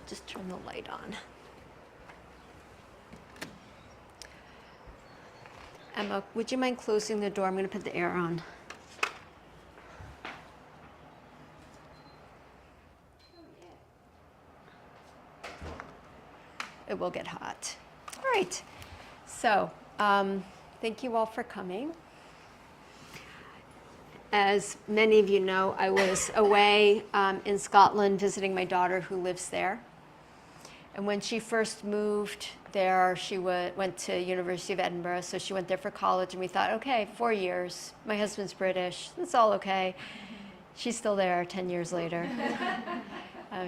just turn the light on. Emma, would you mind closing the door? I'm going to put the air on. It will get hot. All right. So, thank you all for coming. As many of you know, I was away in Scotland visiting my daughter who lives there. And when she first moved there, she went to University of Edinburgh, so she went there for college, and we thought, okay, 4 years. My husband's British. It's all okay. She's still there 10 years later.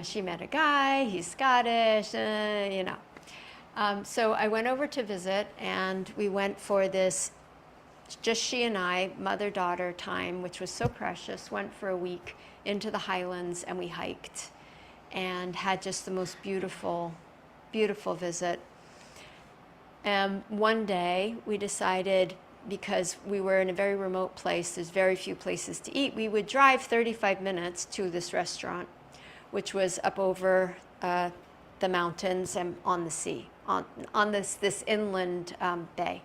She met a guy. He's Scottish, you know. So I went over to visit, and we went for this, just she and I, mother-daughter time, which was so precious. Went for a week into the Highlands, and we hiked and had just the most beautiful, beautiful visit. One day we decided, because we were in a very remote place, there's very few places to eat, we would drive 35 minutes to this restaurant, which was up over the mountains and on the sea, on this inland bay.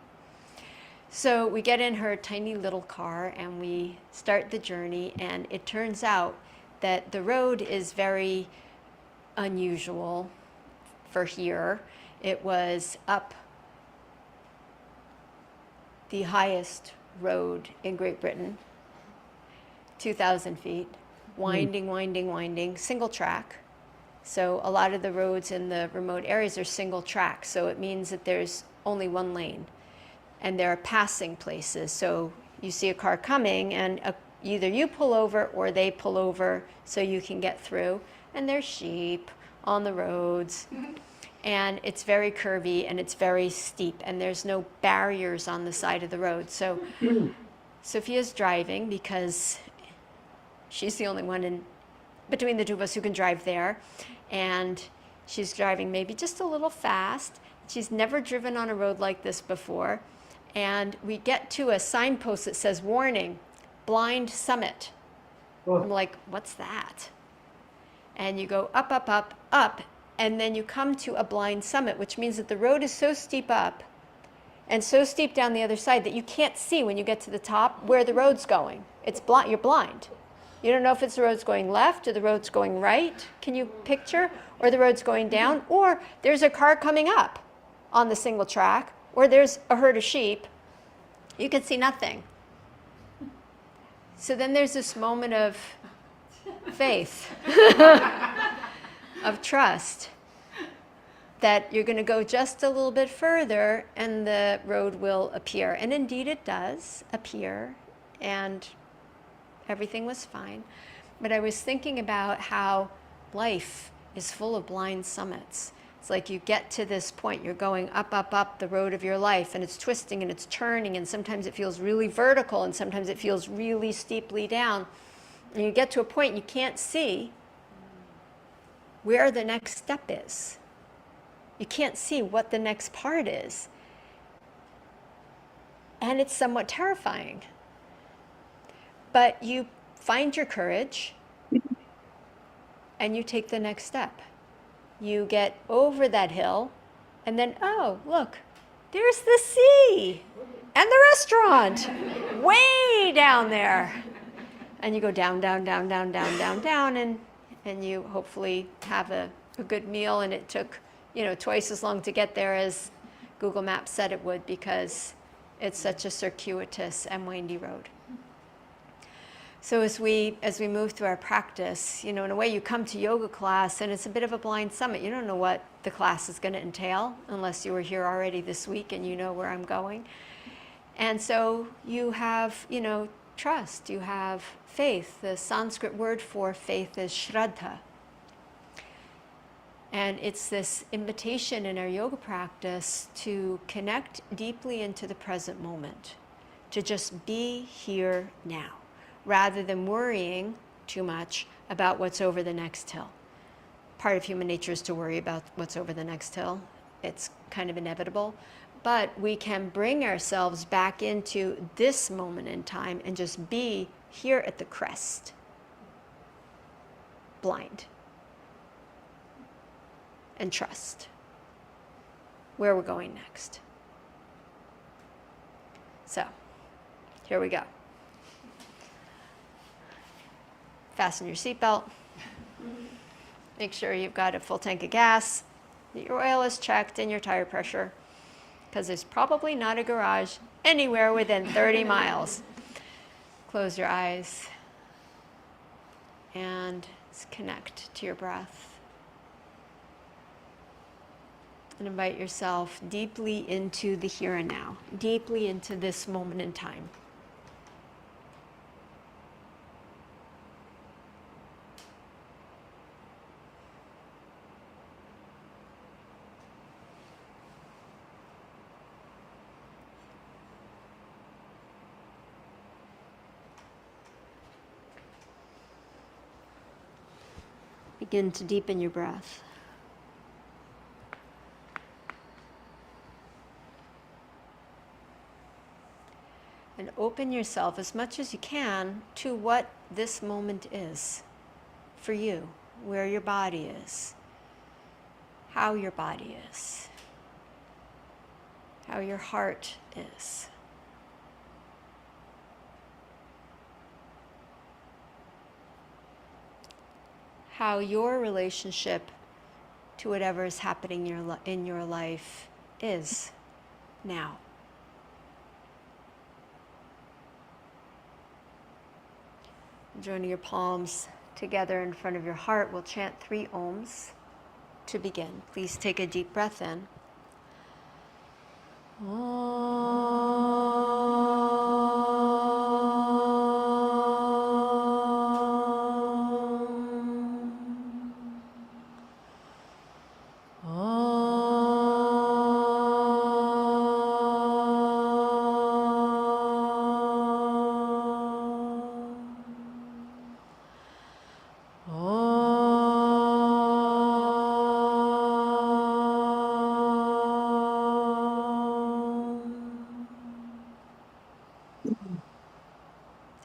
So we get in her tiny little car and we start the journey, and it turns out that the road is very unusual for here. It was up the highest road in Great Britain, 2,000 feet, winding, winding, winding, single track. So a lot of the roads in the remote areas are single track, so it means that there's only one lane, and there are passing places. So you see a car coming, and either you pull over or they pull over so you can get through. And there's sheep on the roads, and it's very curvy and it's very steep, and there's no barriers on the side of the road. So Sophia's driving because she's the only one between the two of us who can drive there, and she's driving maybe just a little fast. She's never driven on a road like this before, and we get to a signpost that says, "Warning, blind summit." Oh. I'm like, what's that? And you go up, up, up, up, and then you come to a blind summit, which means that the road is so steep up and so steep down the other side that you can't see when you get to the top where the road's going. It's blind. You're blind. You don't know if it's the road's going left or the road's going right. Can you picture? Or the road's going down, or there's a car coming up on the single track, or there's a herd of sheep. You can see nothing. So then there's this moment of faith, of trust, that you're going to go just a little bit further and the road will appear. And indeed it does appear, and everything was fine. But I was thinking about how life is full of blind summits. It's like you get to this point, you're going up, up, up the road of your life, and it's twisting and it's turning, and sometimes it feels really vertical and sometimes it feels really steeply down. And you get to a point you can't see where the next step is. You can't see what the next part is. And it's somewhat terrifying. But you find your courage and you take the next step. You get over that hill, and then, oh, look, there's the sea and the restaurant way down there. And you go down, down, down, down, down, down, down, and you hopefully have a good meal. And it took, twice as long to get there as Google Maps said it would, because it's such a circuitous and windy road. So as we move through our practice, in a way you come to yoga class and it's a bit of a blind summit. You don't know what the class is going to entail unless you were here already this week and you know where I'm going. And so you have, trust, you have faith. The Sanskrit word for faith is Shraddha. And it's this invitation in our yoga practice to connect deeply into the present moment, to just be here now, rather than worrying too much about what's over the next hill. Part of human nature is to worry about what's over the next hill. It's kind of inevitable. But we can bring ourselves back into this moment in time and just be here at the crest, blind. and trust where we're going next. So, here we go. Fasten your seatbelt. Make sure you've got a full tank of gas, that your oil is checked, and your tire pressure, because there's probably not a garage anywhere within 30 miles. Close your eyes and connect to your breath. And invite yourself deeply into the here and now, deeply into this moment in time. Begin to deepen your breath. And open yourself as much as you can to what this moment is for you, where your body is, how your body is, how your heart is. How your relationship to whatever is happening in your life is now. Joining your palms together in front of your heart, we'll chant 3 ohms to begin. Please take a deep breath in.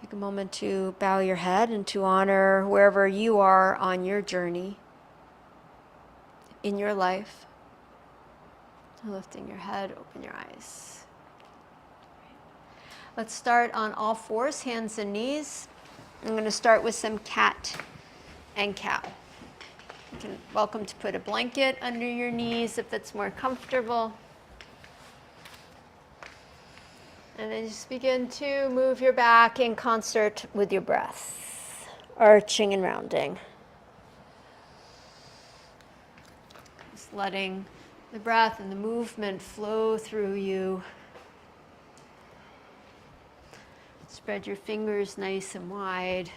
Take a moment to bow your head and to honor wherever you are on your journey in your life. Lifting your head, open your eyes. Let's start on all fours, hands and knees. I'm going to start with some cat and cow. You're welcome to put a blanket under your knees if it's more comfortable. And then just begin to move your back in concert with your breath, arching and rounding. Just letting the breath and the movement flow through you. Spread your fingers nice and wide.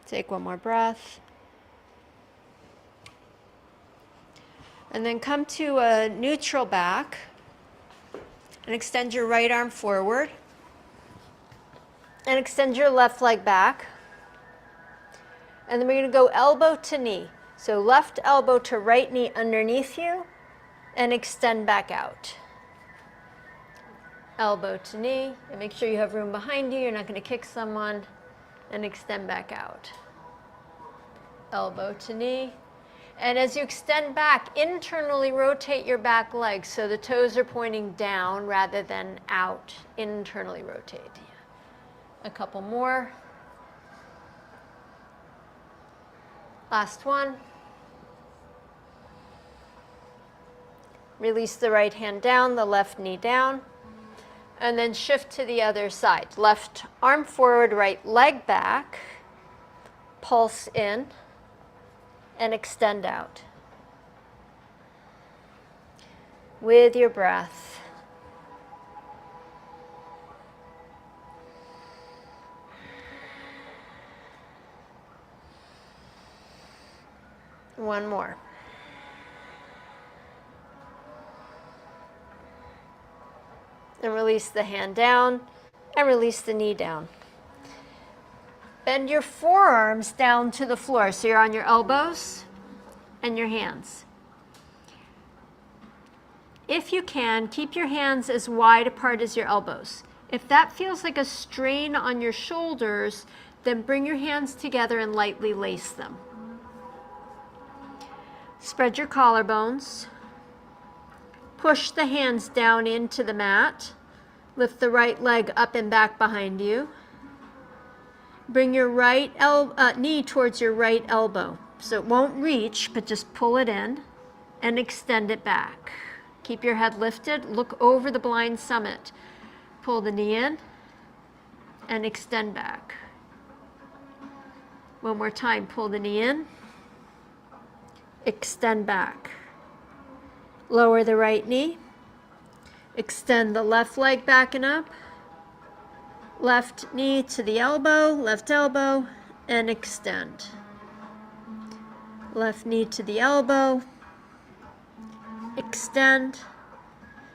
Take one more breath. And then come to a neutral back and extend your right arm forward. And extend your left leg back. And then we're going to go elbow to knee. So left elbow to right knee underneath you and extend back out. Elbow to knee, and make sure you have room behind you. You're not going to kick someone. And extend back out. Elbow to knee. And as you extend back, internally rotate your back leg so the toes are pointing down rather than out. Internally rotate. A couple more. Last one. Release the right hand down, the left knee down. And then shift to the other side. Left arm forward, right leg back. Pulse in and extend out. With your breath. One more. and release the hand down, and release the knee down. Bend your forearms down to the floor, so you're on your elbows and your hands. If you can, keep your hands as wide apart as your elbows. If that feels like a strain on your shoulders, then bring your hands together and lightly lace them. Spread your collarbones. Push the hands down into the mat. Lift the right leg up and back behind you. Bring your right knee towards your right elbow. So it won't reach, but just pull it in and extend it back. Keep your head lifted. Look over the blind summit. Pull the knee in and extend back. One more time. Pull the knee in. Extend back. Lower the right knee. Extend the left leg back and up. Left knee to the elbow, left elbow, and extend. Left knee to the elbow, extend.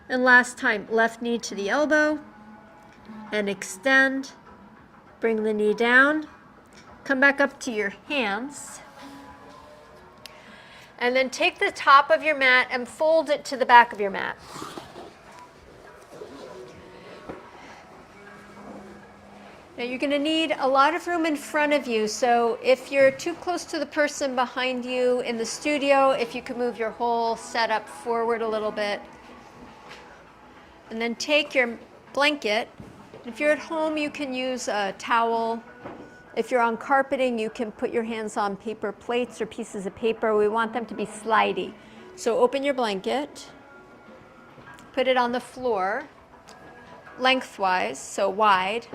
And last time, left knee to the elbow, and extend. Bring the knee down. Come back up to your hands. And then take the top of your mat and fold it to the back of your mat. Now you're going to need a lot of room in front of you, so if you're too close to the person behind you in the studio, if you can move your whole setup forward a little bit. And then take your blanket. If you're at home, you can use a towel. If you're on carpeting, you can put your hands on paper plates or pieces of paper. We want them to be slidey. So open your blanket, put it on the floor, lengthwise, so wide.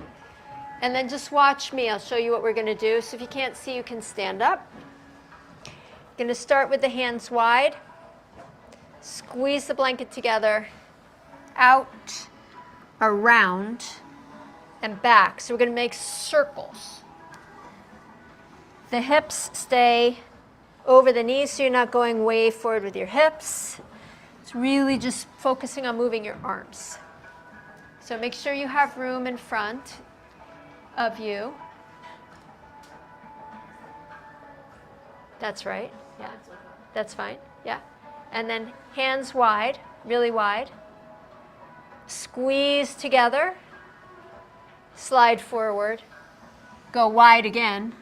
And then just watch me. I'll show you what we're going to do. So if you can't see, you can stand up. You're going to start with the hands wide. Squeeze the blanket together, out, around, and back. So we're going to make circles. The hips stay over the knees, so you're not going way forward with your hips. It's really just focusing on moving your arms. So make sure you have room in front of you. That's right. Yeah. That's fine. Yeah. And then hands wide, really wide. Squeeze together. Slide forward. Go wide again.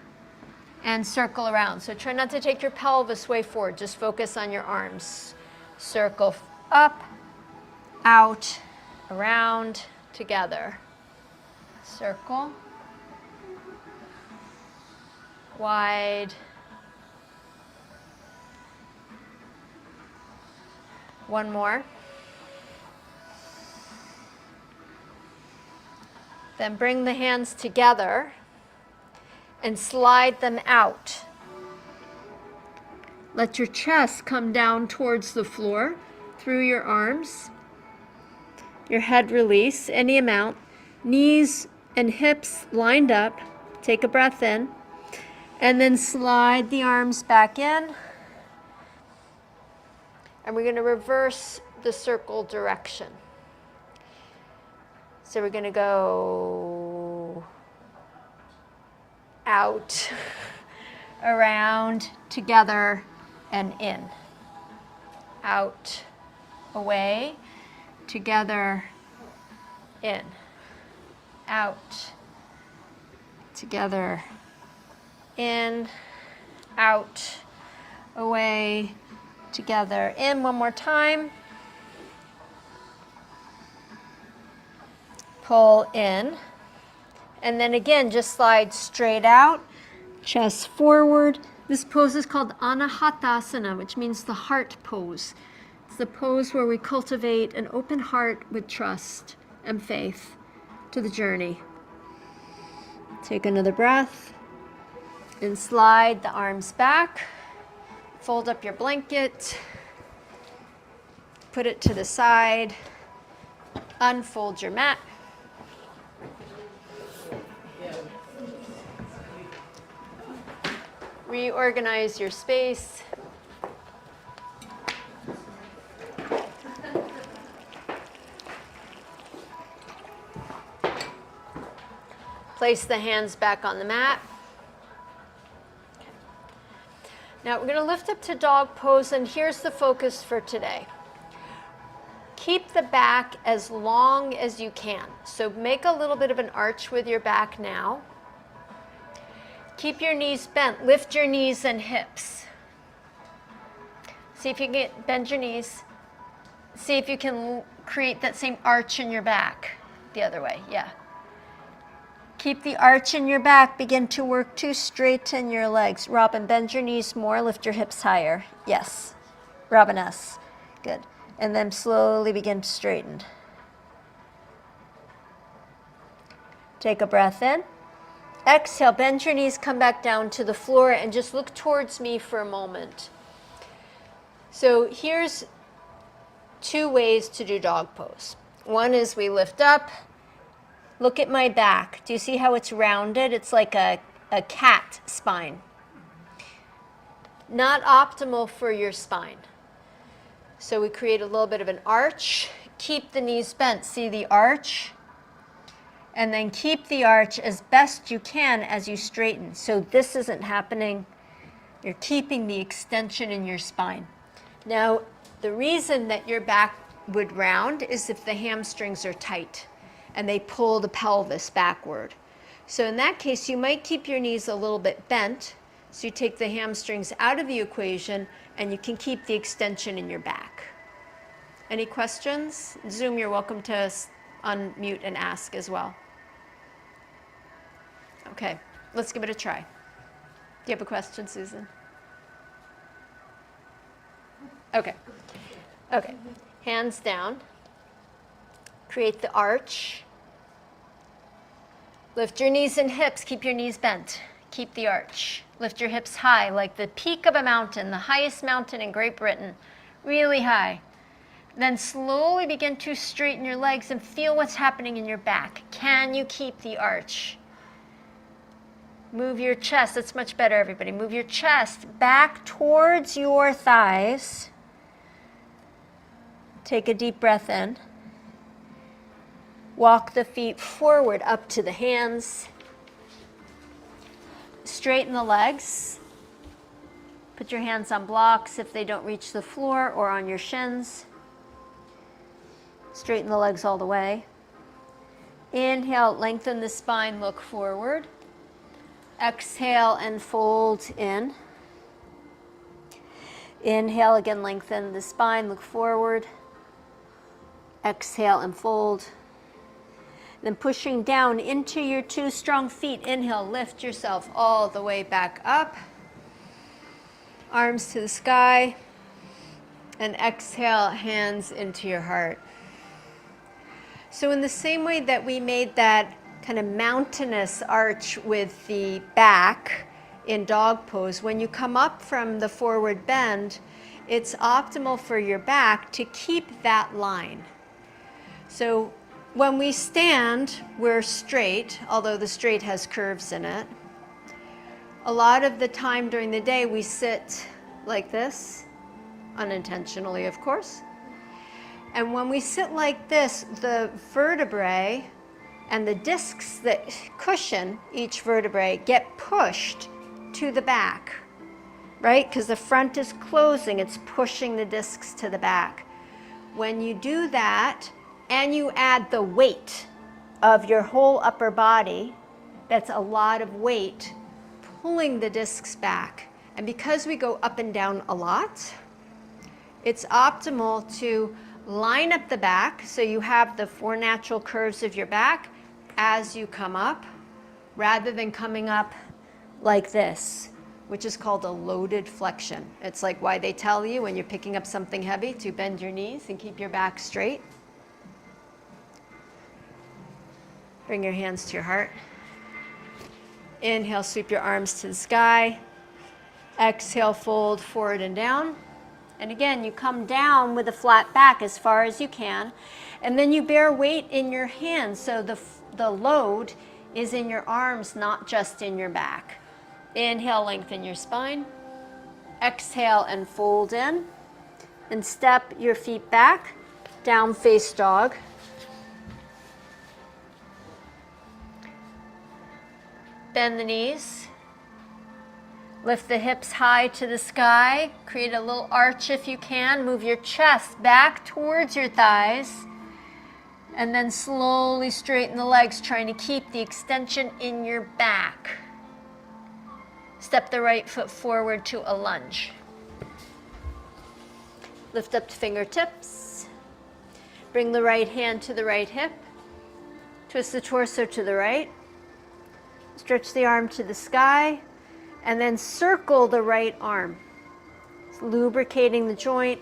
And circle around. So try not to take your pelvis way forward. Just focus on your arms. Circle up, out, around, together. Circle. Wide. One more. Then bring the hands together and slide them out. Let your chest come down towards the floor through your arms. Your head release any amount. Knees and hips lined up. Take a breath in. And then slide the arms back in. And we're going to reverse the circle direction. So we're going to go out, around, together, and in. Out, away, together, in. Out, together, in, out, away, together, in. One more time. Pull in. And then again, just slide straight out, chest forward. This pose is called Anahatasana, which means the heart pose. It's the pose where we cultivate an open heart with trust and faith to the journey. Take another breath. And slide the arms back, fold up your blanket, put it to the side, unfold your mat. Reorganize your space. Place the hands back on the mat. Now we're going to lift up to dog pose, and here's the focus for today. Keep the back as long as you can. So make a little bit of an arch with your back now. Keep your knees bent. Lift your knees and hips. See if you can bend your knees. See if you can create that same arch in your back. The other way, yeah. Keep the arch in your back. Begin to work to straighten your legs. Robin, bend your knees more. Lift your hips higher. Yes. Robin S. Good. And then slowly begin to straighten. Take a breath in. Exhale, bend your knees, come back down to the floor, and just look towards me for a moment. So here's 2 ways to do dog pose. One is we lift up. Look at my back. Do you see how it's rounded? It's like a cat spine. Not optimal for your spine. So we create a little bit of an arch. Keep the knees bent. See the arch? And then keep the arch as best you can as you straighten. So this isn't happening. You're keeping the extension in your spine. Now, the reason that your back would round is if the hamstrings are tight and they pull the pelvis backward. So in that case, you might keep your knees a little bit bent. So you take the hamstrings out of the equation and you can keep the extension in your back. Any questions? Zoom, you're welcome to unmute and ask as well. Okay, let's give it a try. Do you have a question, Susan? Okay. Okay. Hands down. Create the arch. Lift your knees and hips. Keep your knees bent. Keep the arch. Lift your hips high like the peak of a mountain, the highest mountain in Great Britain. Really high. Then slowly begin to straighten your legs and feel what's happening in your back. Can you keep the arch? Move your chest. That's much better, everybody. Move your chest back towards your thighs. Take a deep breath in. Walk the feet forward up to the hands. Straighten the legs. Put your hands on blocks if they don't reach the floor or on your shins. Straighten the legs all the way. Inhale, lengthen the spine, look forward. Exhale and fold in. Inhale, again, lengthen the spine, look forward. Exhale and fold. Then pushing down into your 2 strong feet. Inhale, lift yourself all the way back up. Arms to the sky. And exhale, hands into your heart. So in the same way that we made that kind of mountainous arch with the back in dog pose, when you come up from the forward bend, it's optimal for your back to keep that line. So when we stand, we're straight, although the straight has curves in it. A lot of the time during the day, we sit like this, unintentionally, of course. And when we sit like this, the vertebrae and the discs that cushion each vertebrae get pushed to the back, right? Because the front is closing, it's pushing the discs to the back. When you do that, and you add the weight of your whole upper body, that's a lot of weight, pulling the discs back. And because we go up and down a lot, it's optimal to line up the back so you have the 4 natural curves of your back as you come up, rather than coming up like this, which is called a loaded flexion. It's like why they tell you when you're picking up something heavy to bend your knees and keep your back straight. Bring your hands to your heart. Inhale, sweep your arms to the sky. Exhale, fold forward and down. And again, you come down with a flat back as far as you can. And then you bear weight in your hands. So the load is in your arms, not just in your back. Inhale, lengthen your spine. Exhale and fold in. And step your feet back, down face dog. Bend the knees. Lift the hips high to the sky. Create a little arch if you can. Move your chest back towards your thighs. And then slowly straighten the legs, trying to keep the extension in your back. Step the right foot forward to a lunge. Lift up to fingertips. Bring the right hand to the right hip. Twist the torso to the right. Stretch the arm to the sky. And then circle the right arm. It's lubricating the joint.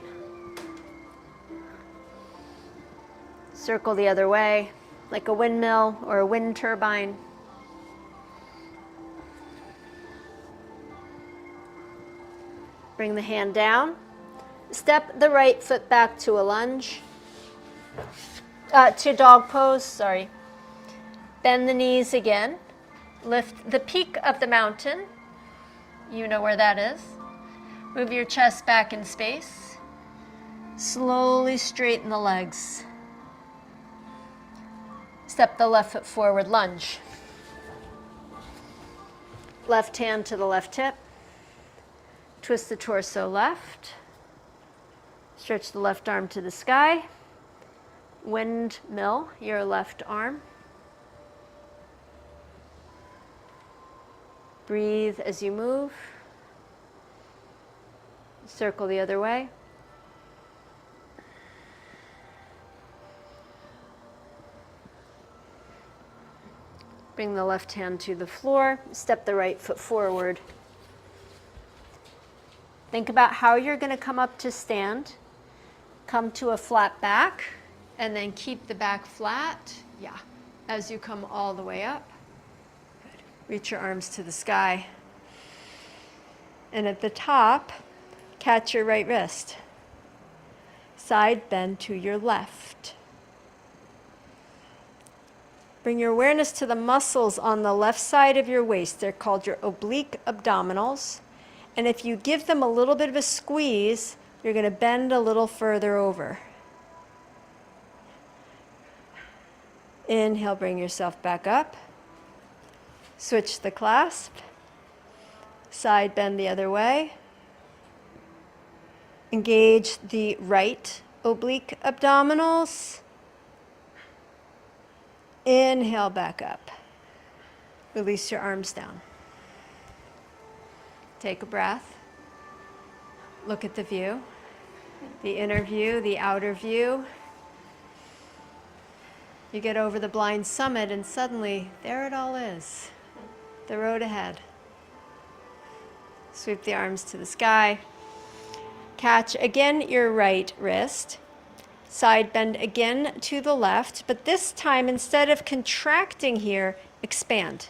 Circle the other way, like a windmill or a wind turbine. Bring the hand down. Step the right foot back to a lunge. To dog pose, sorry. Bend the knees again. Lift the peak of the mountain. You know where that is. Move your chest back in space. Slowly straighten the legs. Step the left foot forward, lunge. Left hand to the left hip. Twist the torso left. Stretch the left arm to the sky. Windmill your left arm. Breathe as you move. Circle the other way. Bring the left hand to the floor. Step the right foot forward. Think about how you're going to come up to stand. Come to a flat back, and then keep the back flat. Yeah, as you come all the way up. Good. Reach your arms to the sky. And at the top, catch your right wrist. Side bend to your left. Bring your awareness to the muscles on the left side of your waist. They're called your oblique abdominals. And if you give them a little bit of a squeeze, you're going to bend a little further over. Inhale, bring yourself back up. Switch the clasp. Side bend the other way. Engage the right oblique abdominals. Inhale, back up. Release your arms down. Take a breath. Look at the view, the inner view, the outer view. You get over the blind summit and suddenly there it all is, the road ahead. Sweep the arms to the sky. Catch again your right wrist. Side bend again to the left, but this time instead of contracting here, expand.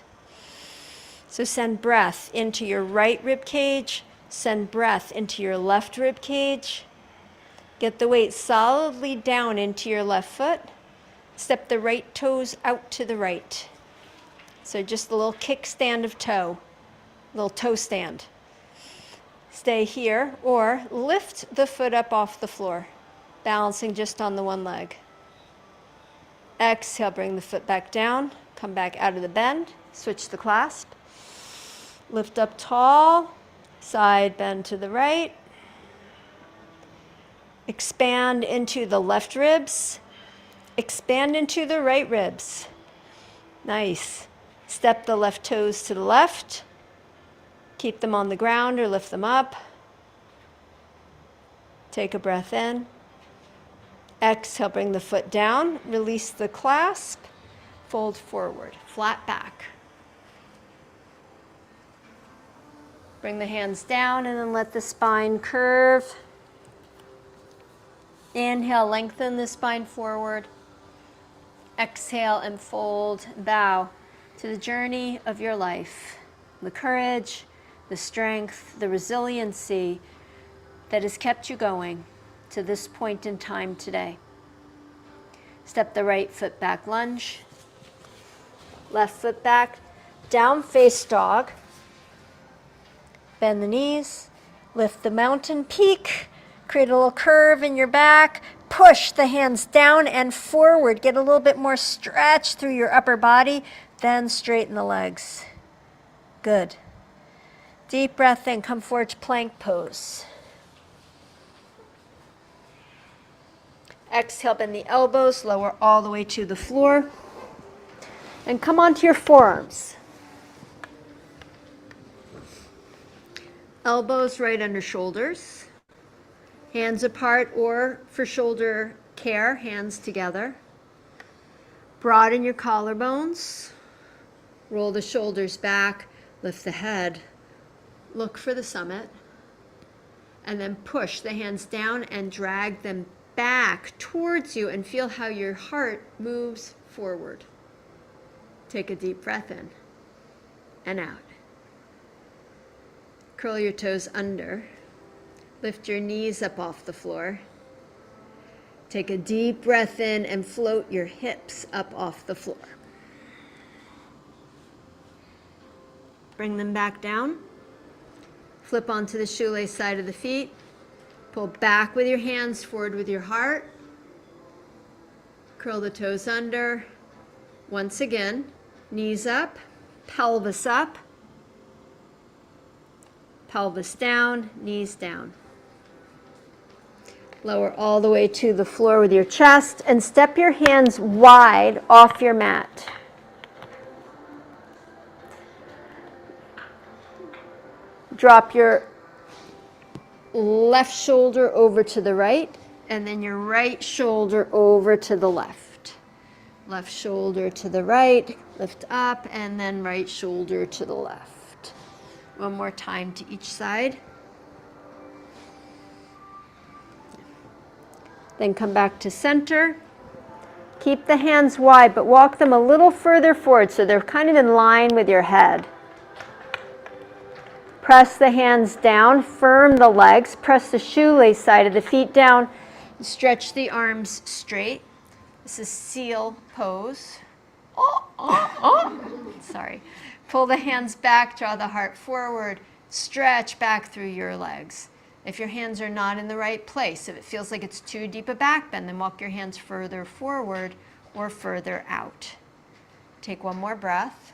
So send breath into your right rib cage, send breath into your left rib cage. Get the weight solidly down into your left foot. Step the right toes out to the right. So just a little kickstand of toe, little toe stand. Stay here or lift the foot up off the floor, balancing just on the one leg. Exhale, bring the foot back down, come back out of the bend, switch the clasp. Lift up tall, side bend to the right. Expand into the left ribs. Expand into the right ribs. Nice. Step the left toes to the left. Keep them on the ground or lift them up. Take a breath in. Exhale, bring the foot down. Release the clasp. Fold forward, flat back. Bring the hands down and then let the spine curve. Inhale, lengthen the spine forward. Exhale and fold, bow to the journey of your life. The courage, the strength, the resiliency that has kept you going to this point in time today. Step the right foot back, lunge. Left foot back, down face dog. Bend the knees, lift the mountain peak, create a little curve in your back, push the hands down and forward, get a little bit more stretch through your upper body, then straighten the legs. Good. Deep breath in, come forward to plank pose. Exhale, bend the elbows, lower all the way to the floor. And come onto your forearms. Elbows right under shoulders. Hands apart, or for shoulder care, hands together. Broaden your collarbones. Roll the shoulders back, lift the head. Look for the summit. And then push the hands down and drag them back towards you and feel how your heart moves forward. Take a deep breath in and out. Curl your toes under. Lift your knees up off the floor. Take a deep breath in and float your hips up off the floor. Bring them back down. Flip onto the shoelace side of the feet. Pull back with your hands, forward with your heart. Curl the toes under. Once again, knees up, pelvis up, pelvis down, knees down. Lower all the way to the floor with your chest and step your hands wide off your mat. Drop your left shoulder over to the right and then your right shoulder over to the left. Left shoulder to the right, lift up, and then right shoulder to the left. One more time to each side. Then come back to center. Keep the hands wide, but walk them a little further forward so they're kind of in line with your head. Press the hands down, firm the legs, press the shoelace side of the feet down, stretch the arms straight. This is seal pose. Sorry. Pull the hands back, draw the heart forward, stretch back through your legs. If your hands are not in the right place, if it feels like it's too deep a back bend, then walk your hands further forward or further out. Take one more breath.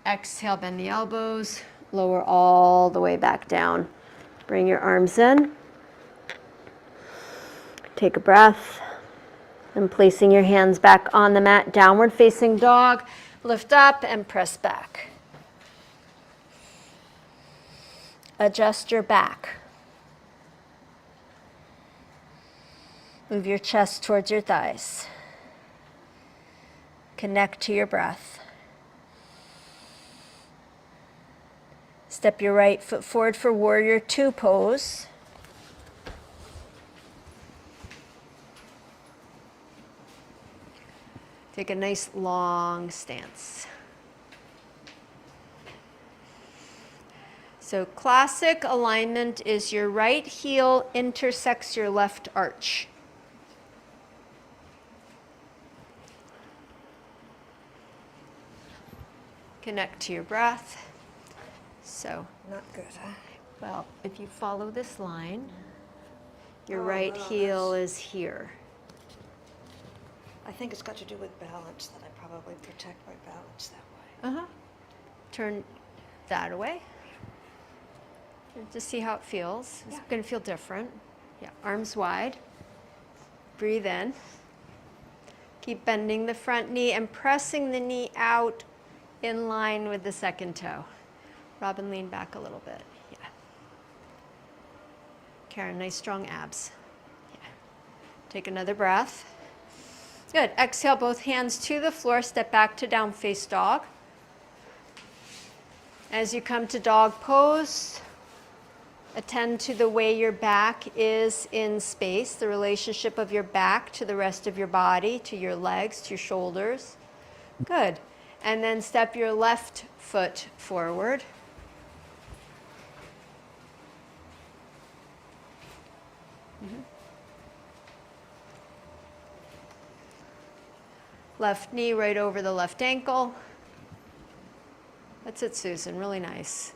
Exhale, bend the elbows, lower all the way back down. Bring your arms in. Take a breath. And placing your hands back on the mat, downward facing dog, lift up and press back. Adjust your back. Move your chest towards your thighs. Connect to your breath. Step your right foot forward for warrior two pose. Take a nice long stance. So classic alignment is your right heel intersects your left arch. Connect to your breath. So, not good, huh? Well, if you follow this line, your right heel is here. I think it's got to do with balance, that I probably protect my balance that way. Turn that away. And just see how it feels. It's going to feel different. Yeah, arms wide. Breathe in. Keep bending the front knee and pressing the knee out in line with the second toe. Robin, lean back a little bit. Yeah. Karen, nice strong abs. Yeah. Take another breath. Good. Exhale, both hands to the floor. Step back to down face dog. As you come to dog pose, attend to the way your back is in space, the relationship of your back to the rest of your body, to your legs, to your shoulders. Good. And then step your left foot forward. Left knee right over the left ankle. That's it, Susan. Really nice.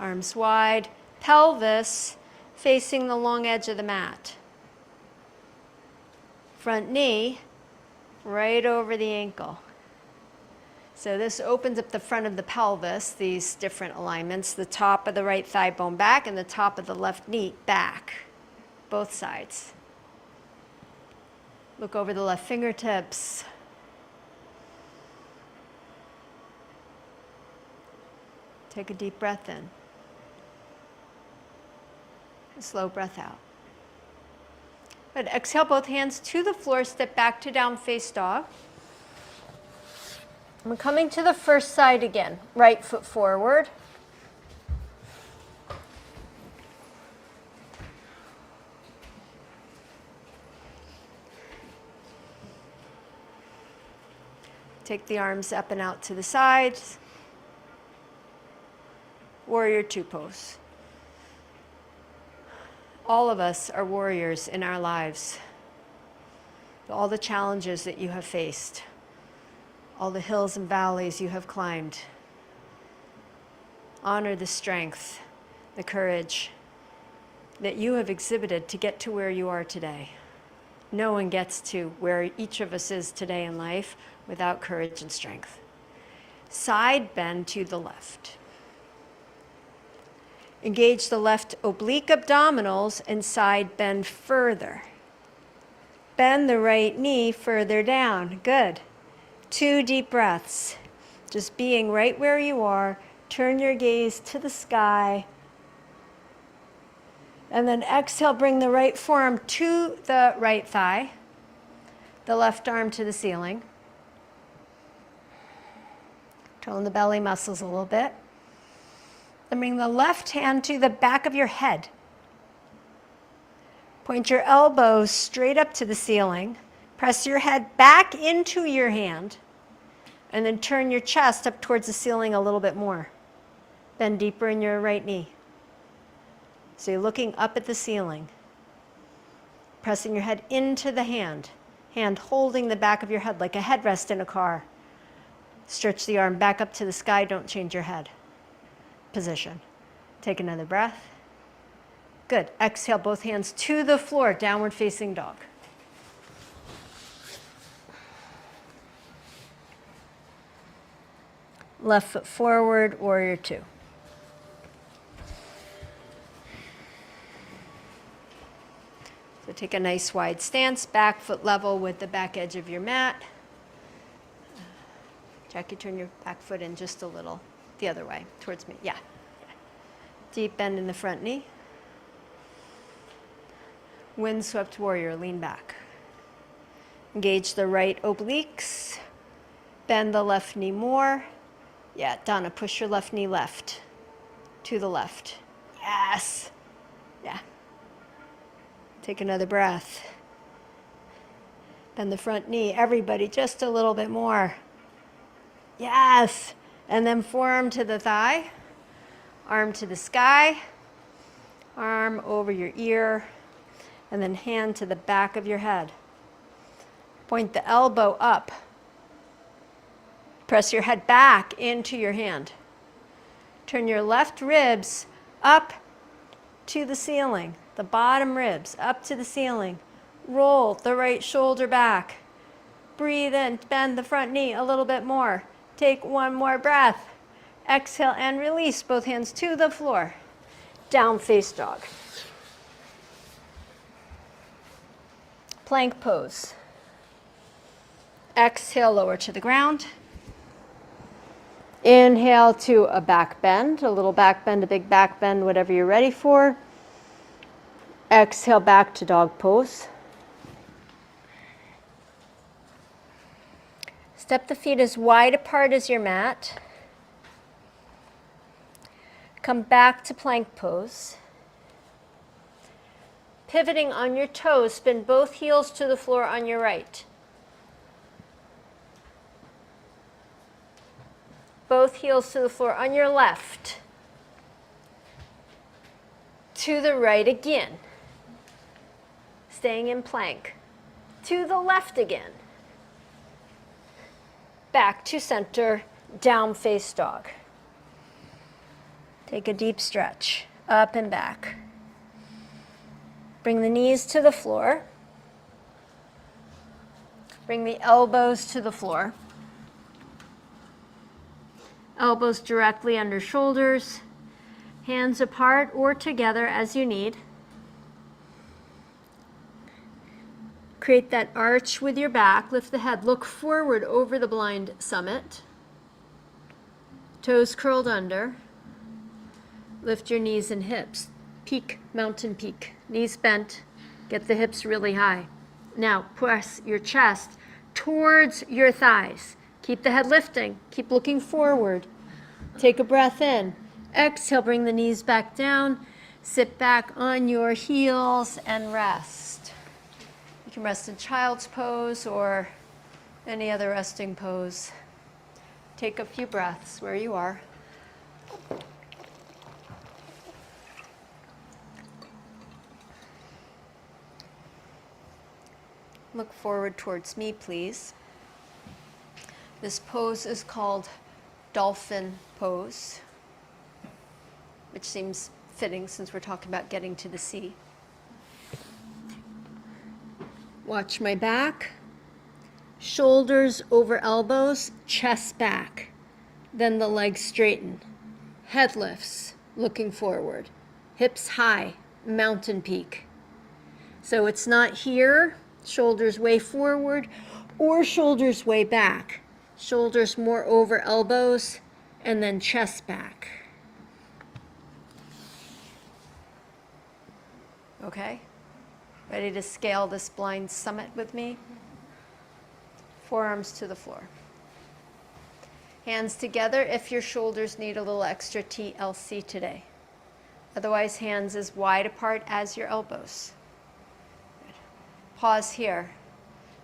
Arms wide. Pelvis facing the long edge of the mat. Front knee right over the ankle. So this opens up the front of the pelvis, these different alignments, the top of the right thigh bone back and the top of the left knee back, both sides. Look over the left fingertips. Take a deep breath in. A slow breath out. Good. Exhale both hands to the floor, step back to down face dog. We're coming to the first side again. Right foot forward. Take the arms up and out to the sides. Warrior two pose. All of us are warriors in our lives. All the challenges that you have faced. All the hills and valleys you have climbed. Honor the strength, the courage that you have exhibited to get to where you are today. No one gets to where each of us is today in life without courage and strength. Side bend to the left. Engage the left oblique abdominals and side bend further. Bend the right knee further down. Good. 2 deep breaths. Just being right where you are. Turn your gaze to the sky. And then exhale, bring the right forearm to the right thigh. The left arm to the ceiling. Tone the belly muscles a little bit. Then bring the left hand to the back of your head. Point your elbows straight up to the ceiling. Press your head back into your hand. And then turn your chest up towards the ceiling a little bit more. Bend deeper in your right knee. So you're looking up at the ceiling. Pressing your head into the hand. Hand holding the back of your head like a headrest in a car. Stretch the arm back up to the sky. Don't change your head. Position. Take another breath. Good. Exhale, both hands to the floor, downward facing dog. Left foot forward, warrior two. So take a nice wide stance, back foot level with the back edge of your mat. Jackie, turn your back foot in just a little, the other way, towards me. Yeah. Deep bend in the front knee. Windswept warrior, lean back. Engage the right obliques. Bend the left knee more. Yeah, Donna, push your left knee left. To the left. Yes. Yeah. Take another breath. Bend the front knee. Everybody, just a little bit more. Yes. And then forearm to the thigh. Arm to the sky. Arm over your ear. And then hand to the back of your head. Point the elbow up. Press your head back into your hand. Turn your left ribs up to the ceiling. The bottom ribs up to the ceiling. Roll the right shoulder back. Breathe in, bend the front knee a little bit more. Take one more breath. Exhale and release both hands to the floor. Down face dog. Plank pose. Exhale, lower to the ground. Inhale to a back bend, a little back bend, a big back bend, whatever you're ready for. Exhale back to dog pose. Step the feet as wide apart as your mat. Come back to plank pose. Pivoting on your toes, spin both heels to the floor on your right. Both heels to the floor on your left. To the right again. Staying in plank. To the left again. Back to center, down face dog. Take a deep stretch, up and back. Bring the knees to the floor. Bring the elbows to the floor. Elbows directly under shoulders, hands apart or together as you need. Create that arch with your back, lift the head, look forward over the blind summit. Toes curled under. Lift your knees and hips. Peak, mountain peak. Knees bent, get the hips really high. Now press your chest towards your thighs. Keep the head lifting, keep looking forward. Take a breath in. Exhale, bring the knees back down. Sit back on your heels and rest. You can rest in child's pose or any other resting pose. Take a few breaths where you are. Look forward towards me, please. This pose is called dolphin pose, which seems fitting since we're talking about getting to the sea. Watch my back. Shoulders over elbows, chest back. Then the legs straighten. Head lifts, looking forward. Hips high, mountain peak. So it's not here, shoulders way forward, or shoulders way back. Shoulders more over elbows, and then chest back. Okay? Ready to scale this blind summit with me? Forearms to the floor. Hands together if your shoulders need a little extra TLC today. Otherwise, hands as wide apart as your elbows. Good. Pause here.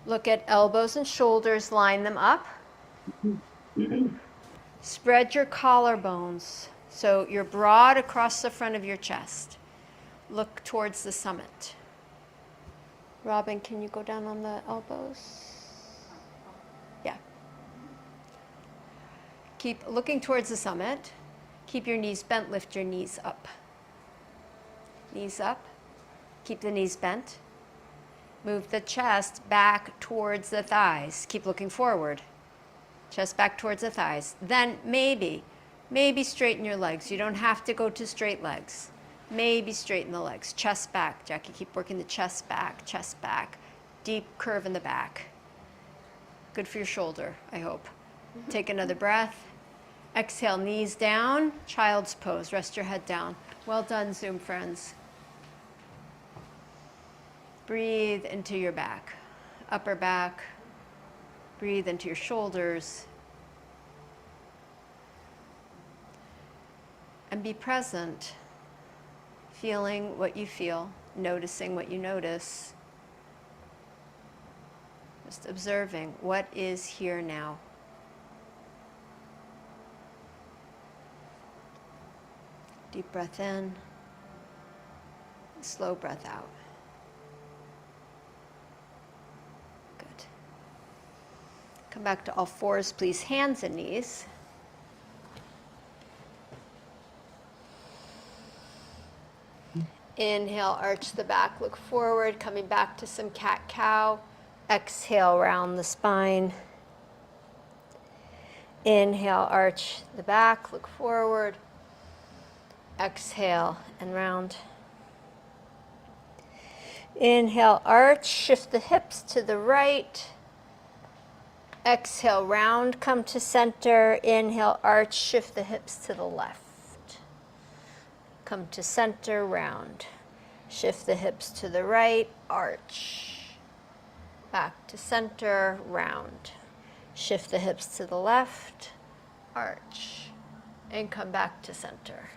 Look at elbows and shoulders, line them up. Spread your collarbones so you're broad across the front of your chest. Look towards the summit. Robin, can you go down on the elbows? Yeah. Keep looking towards the summit. Keep your knees bent, lift your knees up. Knees up. Keep the knees bent. Move the chest back towards the thighs. Keep looking forward. Chest back towards the thighs. Then maybe straighten your legs. You don't have to go to straight legs. Maybe straighten the legs. Chest back, Jackie. Keep working the chest back, chest back. Deep curve in the back. Good for your shoulder, I hope. Take another breath. Exhale, knees down. Child's pose. Rest your head down. Well done, Zoom friends. Breathe into your back. Upper back. Breathe into your shoulders. And be present. Feeling what you feel, noticing what you notice. Just observing what is here now. Deep breath in, slow breath out. Good. Come back to all fours, please. Hands and knees. Inhale, arch the back, look forward, coming back to some cat-cow. Exhale, round the spine. Inhale, arch the back, look forward. Exhale and round. Inhale, arch, shift the hips to the right. Exhale, round, come to center. Inhale, arch, shift the hips to the left. Come to center, round. Shift the hips to the right, arch. Back to center, round. Shift the hips to the left, arch. And come back to center.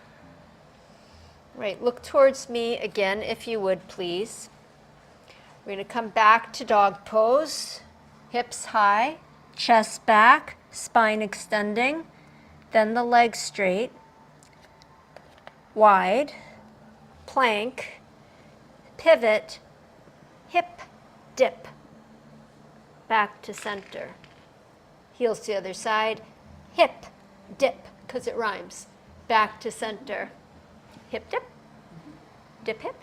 Right, look towards me again, if you would, please. We're going to come back to dog pose. Hips high, chest back, spine extending. Then the legs straight. Wide, plank, pivot, hip, dip, back to center. Heels to the other side, hip, dip, because it rhymes. Back to center, hip, dip, dip, hip.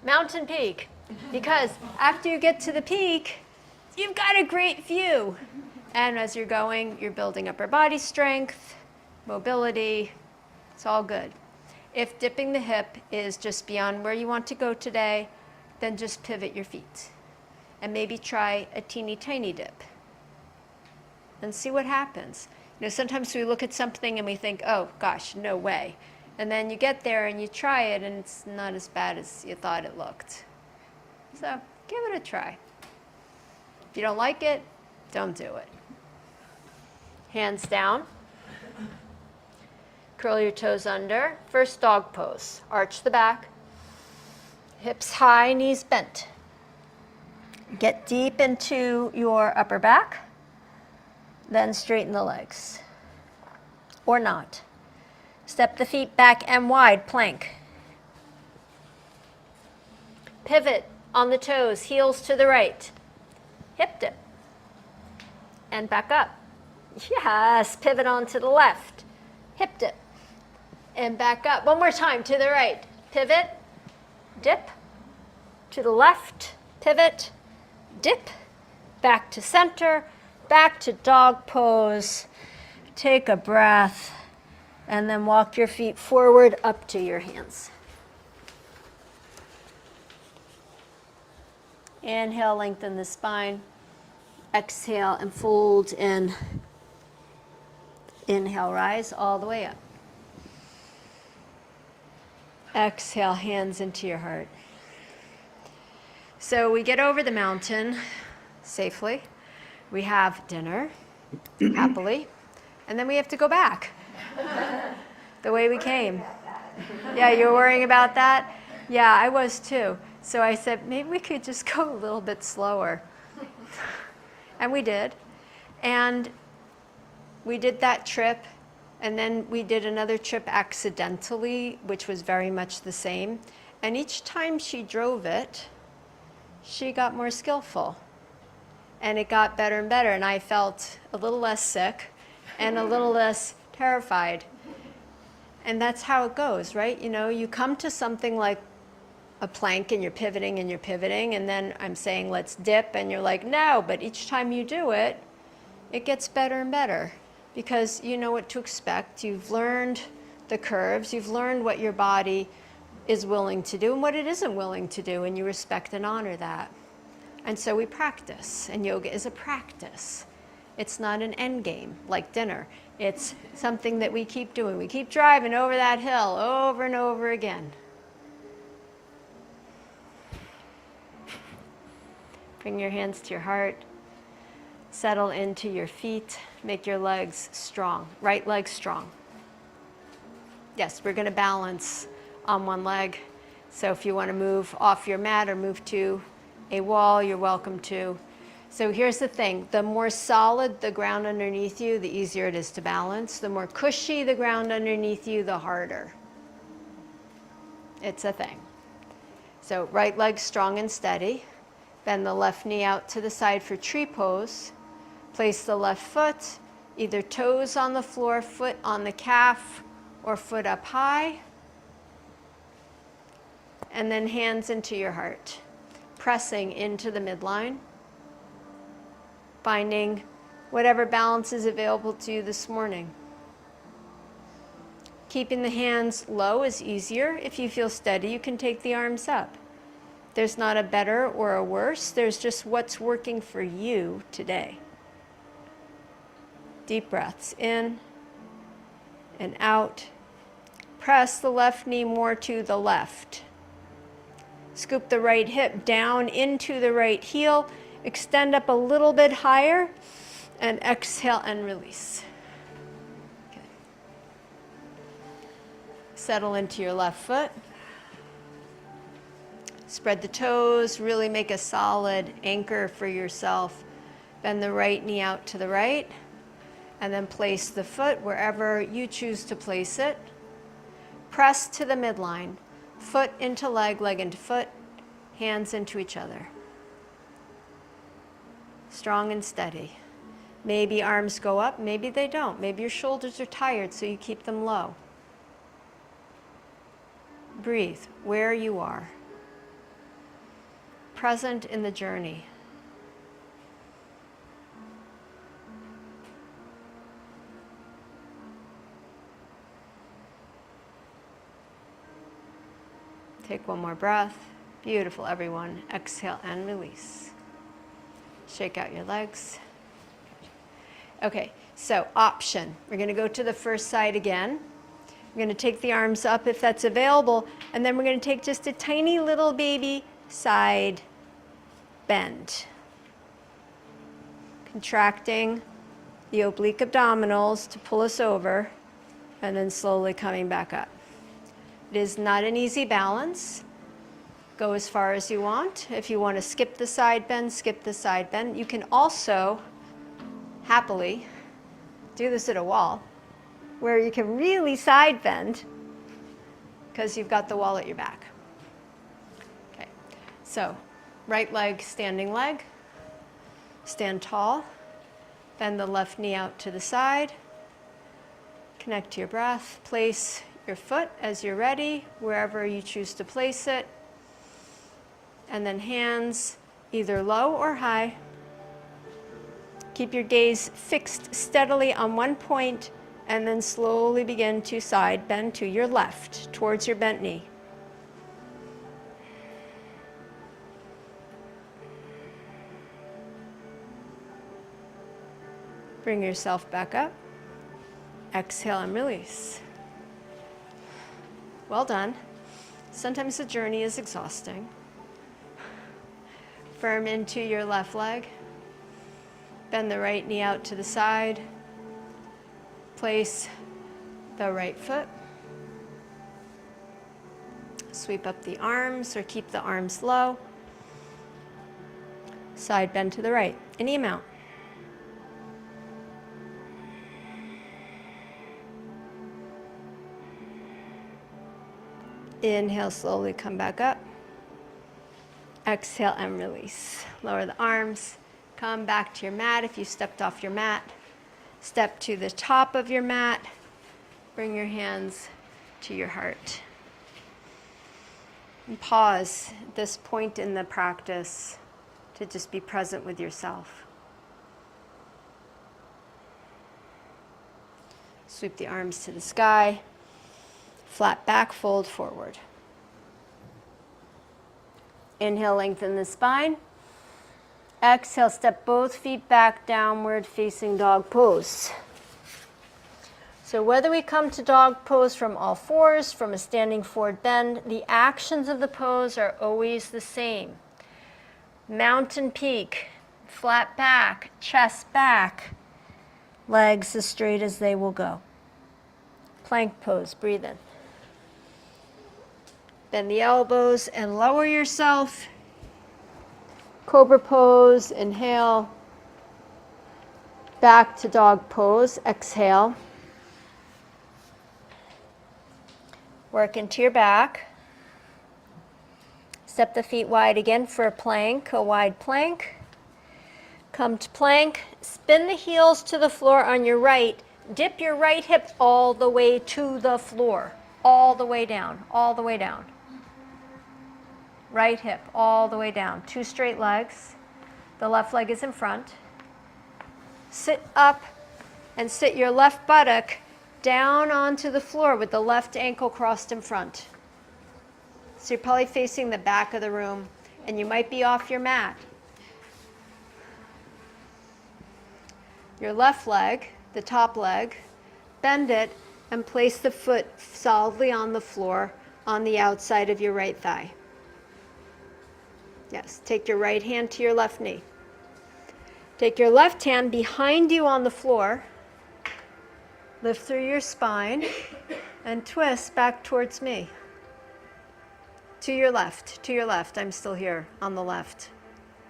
Mountain peak, because after you get to the peak, you've got a great view. And as you're going, you're building upper body strength, mobility. It's all good. If dipping the hip is just beyond where you want to go today, then just pivot your feet. And maybe try a teeny tiny dip. And see what happens. You know, sometimes we look at something and we think, oh gosh, no way. And then you get there and you try it and it's not as bad as you thought it looked. So give it a try. If you don't like it, don't do it. Hands down. Curl your toes under. First dog pose. Arch the back. Hips high, knees bent. Get deep into your upper back. Then straighten the legs. Or not. Step the feet back and wide, plank. Pivot on the toes, heels to the right. Hip dip. And back up. Yes, pivot on to the left. Hip dip. And back up. One more time, to the right. Pivot, dip, to the left, pivot, dip, back to center, back to dog pose. Take a breath, and then walk your feet forward up to your hands. Inhale, lengthen the spine. Exhale and fold in. Inhale, rise all the way up. Exhale, hands into your heart. So we get over the mountain safely. We have dinner, happily. And then we have to go back the way we came. Yeah, you were worrying about that? Yeah, I was too. So I said, maybe we could just go a little bit slower. And we did. And we did that trip. And then we did another trip accidentally, which was very much the same. And each time she drove it, she got more skillful. And it got better and better. And I felt a little less sick and a little less terrified. And that's how it goes, right? You know, you come to something like a plank and you're pivoting and you're pivoting. And then I'm saying, let's dip. And you're like, no. But each time you do it, it gets better and better. Because you know what to expect. You've learned the curves. You've learned what your body is willing to do and what it isn't willing to do. And you respect and honor that. And so we practice. And yoga is a practice. It's not an end game like dinner. It's something that we keep doing. We keep driving over that hill over and over again. Bring your hands to your heart. Settle into your feet. Make your legs strong. Right leg strong. Yes, we're going to balance on one leg. So if you want to move off your mat or move to a wall, you're welcome to. So here's the thing. The more solid the ground underneath you, the easier it is to balance. The more cushy the ground underneath you, the harder. It's a thing. So right leg strong and steady. Bend the left knee out to the side for tree pose. Place the left foot, either toes on the floor, foot on the calf, or foot up high. And then hands into your heart, pressing into the midline. Finding whatever balance is available to you this morning. Keeping the hands low is easier. If you feel steady, you can take the arms up. There's not a better or a worse. There's just what's working for you today. Deep breaths in and out. Press the left knee more to the left. Scoop the right hip down into the right heel. Extend up a little bit higher. And exhale and release. Good. Settle into your left foot. Spread the toes. Really make a solid anchor for yourself. Bend the right knee out to the right. And then place the foot wherever you choose to place it. Press to the midline. Foot into leg, leg into foot, hands into each other. Strong and steady. Maybe arms go up, maybe they don't. Maybe your shoulders are tired, so you keep them low. Breathe where you are. Present in the journey. Take one more breath. Beautiful, everyone. Exhale and release. Shake out your legs. Okay, so option. We're going to go to the first side again. We're going to take the arms up if that's available, and then we're going to take just a tiny little baby side bend. Contracting the oblique abdominals to pull us over, and then slowly coming back up. It is not an easy balance. Go as far as you want. If you want to skip the side bend, skip the side bend. You can also happily do this at a wall where you can really side bend because you've got the wall at your back. Okay, so right leg, standing leg. Stand tall. Bend the left knee out to the side. Connect to your breath. Place your foot as you're ready, wherever you choose to place it. And then hands either low or high. Keep your gaze fixed steadily on one point, and then slowly begin to side bend to your left, towards your bent knee. Bring yourself back up. Exhale and release. Well done. Sometimes the journey is exhausting. Firm into your left leg. Bend the right knee out to the side. Place the right foot. Sweep up the arms or keep the arms low. Side bend to the right, any amount. Inhale, slowly come back up. Exhale and release. Lower the arms. Come back to your mat if you stepped off your mat. Step to the top of your mat. Bring your hands to your heart. And pause at this point in the practice to just be present with yourself. Sweep the arms to the sky. Flat back, fold forward. Inhale, lengthen the spine. Exhale, step both feet back, downward facing dog pose. So whether we come to dog pose from all fours, from a standing forward bend, the actions of the pose are always the same. Mountain peak, flat back, chest back, legs as straight as they will go. Plank pose, breathe in. Bend the elbows and lower yourself. Cobra pose, inhale. Back to dog pose, exhale. Work into your back. Step the feet wide again for a plank, a wide plank. Come to plank, spin the heels to the floor on your right. Dip your right hip all the way to the floor. All the way down, all the way down. Right hip all the way down. Two straight legs. The left leg is in front. Sit up and sit your left buttock down onto the floor with the left ankle crossed in front. So you're probably facing the back of the room and you might be off your mat. Your left leg, the top leg, bend it and place the foot solidly on the floor on the outside of your right thigh. Yes, take your right hand to your left knee. Take your left hand behind you on the floor. Lift through your spine and twist back towards me. To your left, to your left. I'm still here on the left.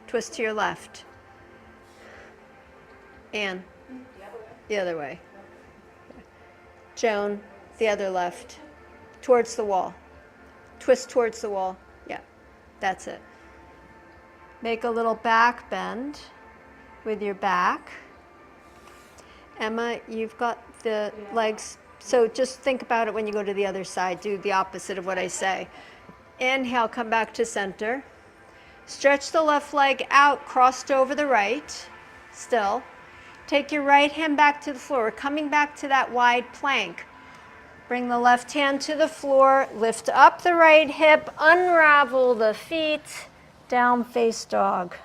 Twist to your left. Anne, the other way. Joan, the other left. Towards the wall. Twist towards the wall. Yeah, that's it. Make a little back bend with your back. Emma, you've got the legs, so just think about it when you go to the other side. Do the opposite of what I say. Inhale, come back to center. Stretch the left leg out, crossed over the right, still. Take your right hand back to the floor. We're coming back to that wide plank. Bring the left hand to the floor, lift up the right hip, unravel the feet, down face dog.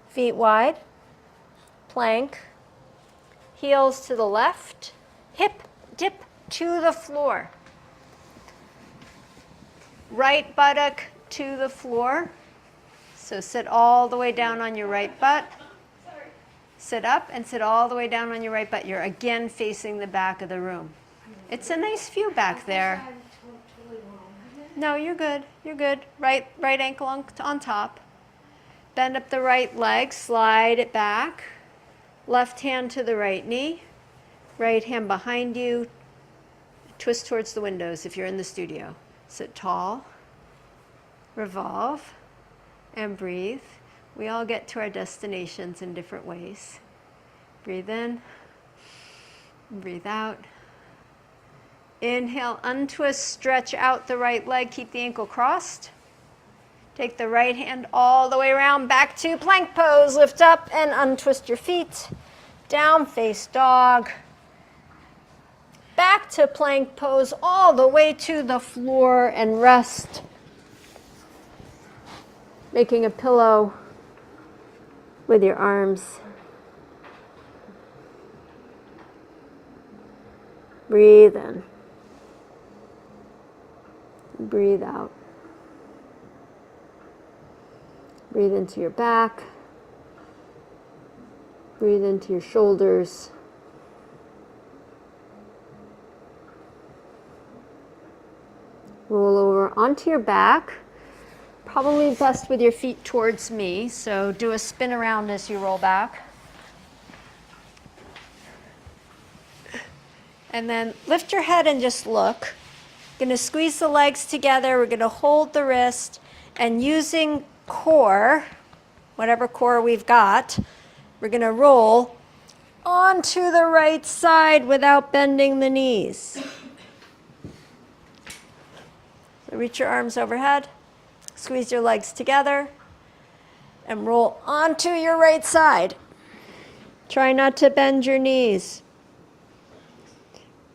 Feet wide, plank, heels to the left, hip dip to the floor. Right buttock to the floor. So sit all the way down on your right butt. Sit up and sit all the way down on your right butt. You're again facing the back of the room. It's a nice view back there. No, you're good. You're good. Right ankle on top. Bend up the right leg, slide it back. Left hand to the right knee. Right hand behind you. Twist towards the windows if you're in the studio. Sit tall. Revolve. And breathe. We all get to our destinations in different ways. Breathe in. Breathe out. Inhale, untwist, stretch out the right leg. Keep the ankle crossed. Take the right hand all the way around, back to plank pose. Lift up and untwist your feet. Down face dog. Back to plank pose all the way to the floor and rest. Making a pillow with your arms. Breathe in. Breathe out. Breathe into your back. Breathe into your shoulders. Roll over onto your back. Probably best with your feet towards me, so do a spin around as you roll back. And then lift your head and just look. Going to squeeze the legs together. We're going to hold the wrist, and using core, whatever core we've got, we're going to roll onto the right side without bending the knees. So reach your arms overhead. Squeeze your legs together and roll onto your right side. Try not to bend your knees.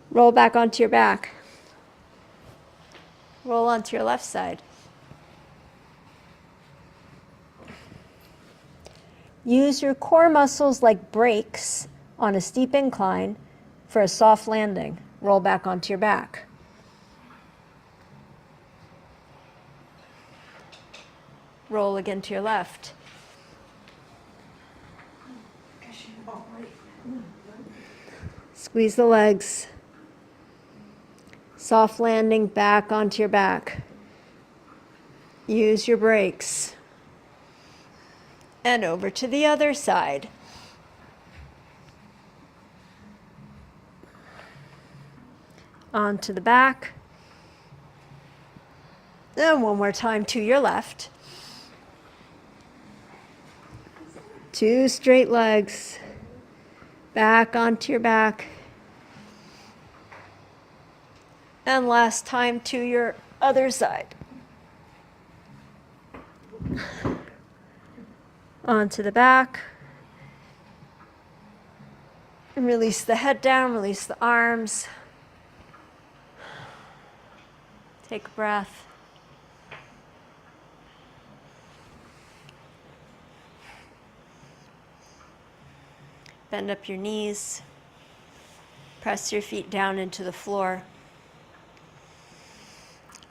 Roll back onto your back. Roll onto your left side. Use your core muscles like brakes on a steep incline for a soft landing. Roll back onto your back. Roll again to your left. Squeeze the legs. Soft landing back onto your back. Use your brakes. And over to the other side. Onto the back. And one more time to your left. 2 straight legs. Back onto your back. And last time to your other side. Onto the back. And release the head down, release the arms. Take a breath. Bend up your knees. Press your feet down into the floor.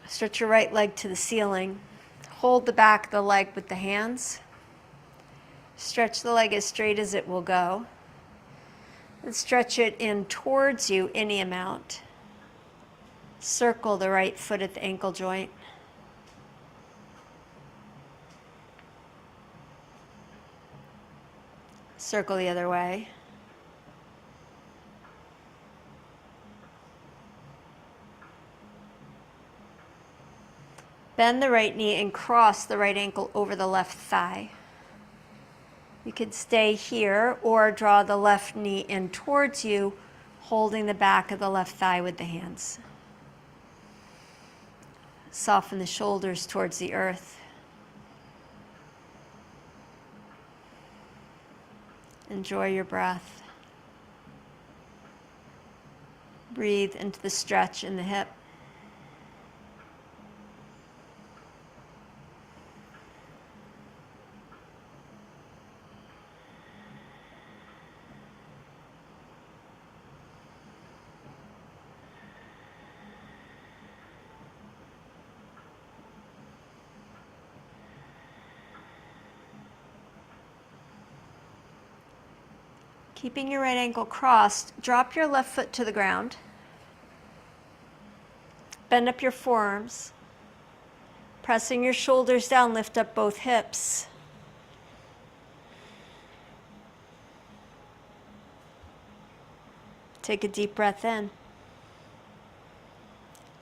Stretch your right leg to the ceiling. Hold the back of the leg with the hands. Stretch the leg as straight as it will go. And stretch it in towards you any amount. Circle the right foot at the ankle joint. Circle the other way. Bend the right knee and cross the right ankle over the left thigh. You could stay here or draw the left knee in towards you, holding the back of the left thigh with the hands. Soften the shoulders towards the earth. Enjoy your breath. Breathe into the stretch in the hip. Keeping your right ankle crossed, drop your left foot to the ground. Bend up your forearms. Pressing your shoulders down, lift up both hips. Take a deep breath in.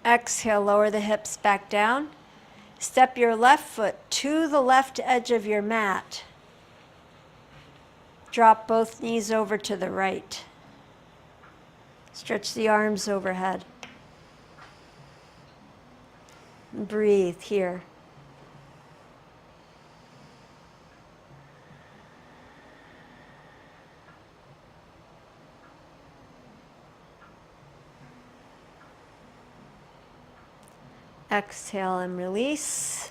Exhale, lower the hips back down. Step your left foot to the left edge of your mat. Drop both knees over to the right. Stretch the arms overhead. Breathe here. Exhale and release.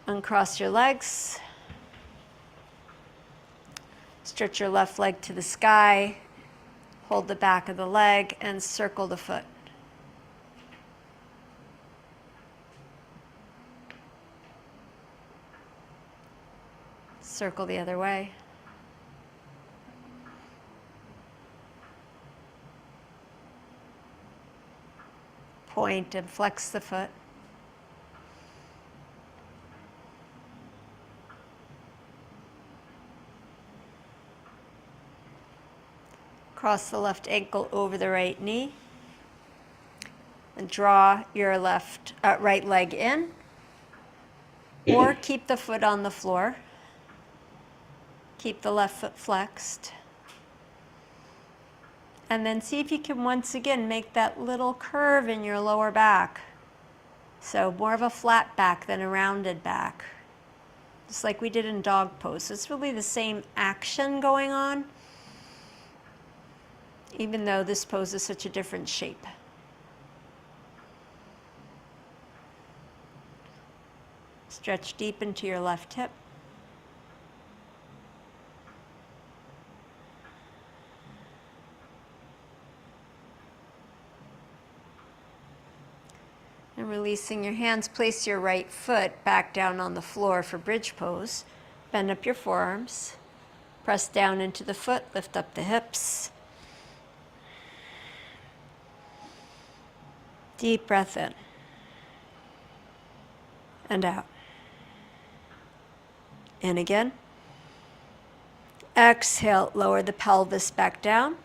Uncross your legs. Stretch your left leg to the sky. Hold the back of the leg and circle the foot. Circle the other way. Point and flex the foot. Cross the left ankle over the right knee. And draw your right leg in. Or keep the foot on the floor. Keep the left foot flexed. And then see if you can once again make that little curve in your lower back. So more of a flat back than a rounded back. Just like we did in dog pose. It's really the same action going on, even though this pose is such a different shape. Stretch deep into your left hip. And releasing your hands, place your right foot back down on the floor for bridge pose. Bend up your forearms. Press down into the foot, lift up the hips. Deep breath in. And out. In again. Exhale, lower the pelvis back down.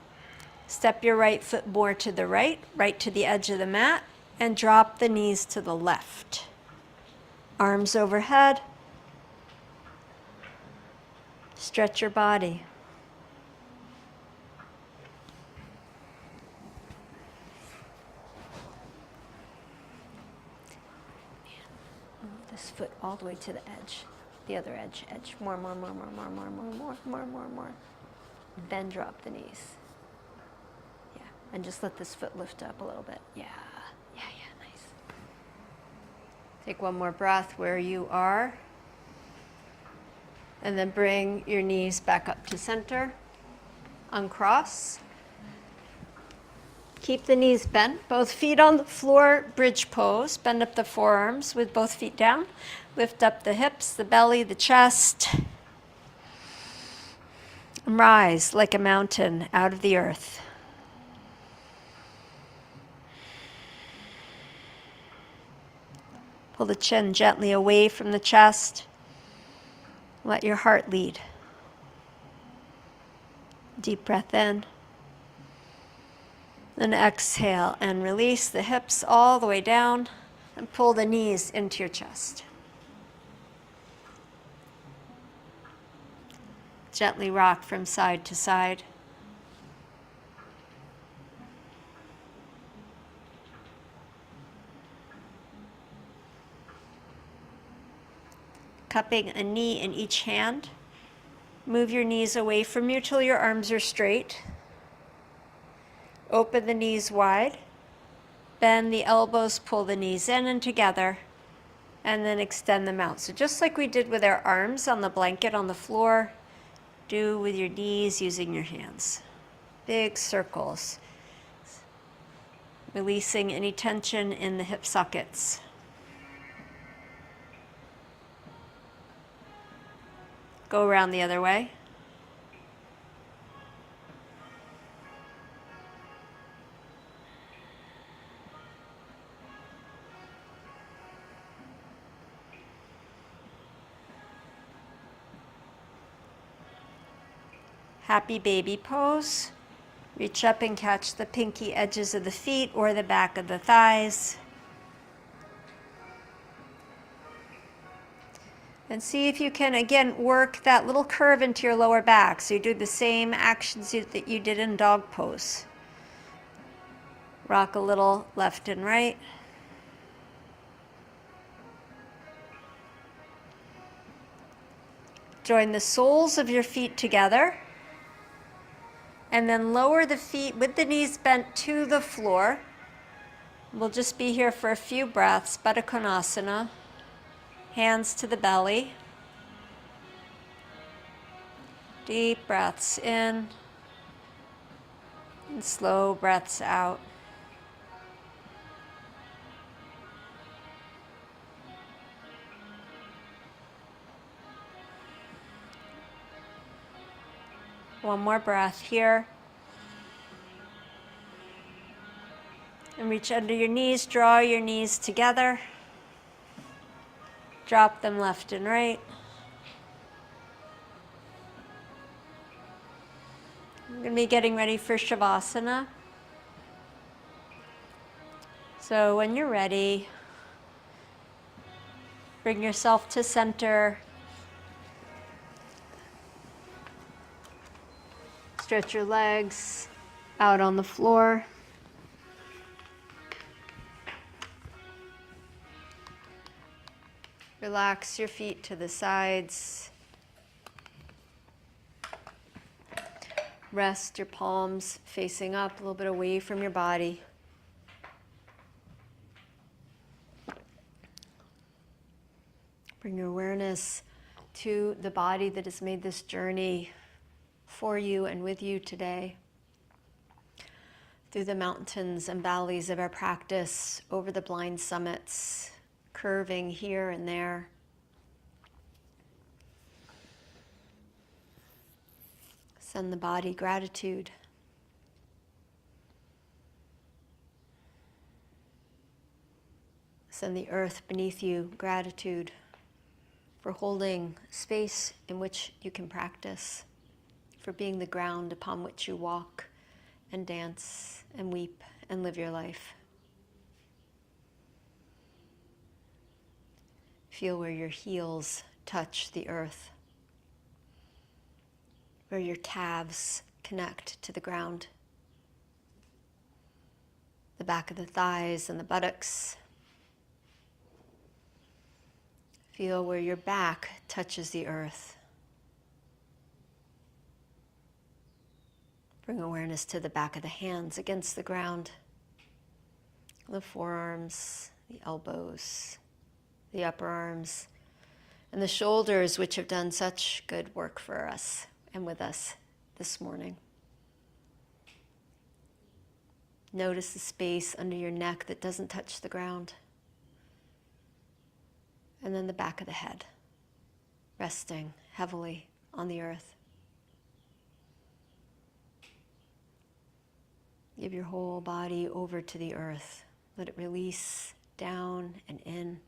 Step your right foot more to the right, right to the edge of the mat, and drop the knees to the left. Arms overhead. Stretch your body. Move this foot all the way to the edge. The other edge. More. Then drop the knees. Yeah, and just let this foot lift up a little bit. Yeah, nice. Take one more breath where you are. And then bring your knees back up to center. Uncross. Keep the knees bent, both feet on the floor, bridge pose. Bend up the forearms with both feet down. Lift up the hips, the belly, the chest. And rise like a mountain out of the earth. Pull the chin gently away from the chest. Let your heart lead. Deep breath in. Then exhale and release the hips all the way down and pull the knees into your chest. Gently rock from side to side. Cupping a knee in each hand. Move your knees away from you till your arms are straight. Open the knees wide. Bend the elbows, pull the knees in and together, and then extend them out. So just like we did with our arms on the blanket on the floor, do with your knees using your hands. Big circles. Releasing any tension in the hip sockets. Go around the other way. Happy baby pose. Reach up and catch the pinky edges of the feet or the back of the thighs. And see if you can, again, work that little curve into your lower back. So you do the same actions that you did in dog pose. Rock a little left and right. Join the soles of your feet together. And then lower the feet with the knees bent to the floor. We'll just be here for a few breaths. Baddha Konasana. Hands to the belly. Deep breaths in and slow breaths out. One more breath here. And reach under your knees, draw your knees together. Drop them left and right. We're going to be getting ready for Shavasana. So when you're ready, bring yourself to center. Stretch your legs out on the floor. Relax your feet to the sides. Rest your palms facing up, a little bit away from your body. Bring your awareness to the body that has made this journey for you and with you today. Through the mountains and valleys of our practice, over the blind summits, curving here and there. Send the body gratitude. Send the earth beneath you gratitude for holding space in which you can practice, for being the ground upon which you walk and dance and weep and live your life. Feel where your heels touch the earth, where your calves connect to the ground, the back of the thighs and the buttocks. Feel where your back touches the earth. Bring awareness to the back of the hands against the ground, the forearms, the elbows, the upper arms, and the shoulders, which have done such good work for us and with us this morning. Notice the space under your neck that doesn't touch the ground. And then the back of the head, resting heavily on the earth. Give your whole body over to the earth. Let it release down and in.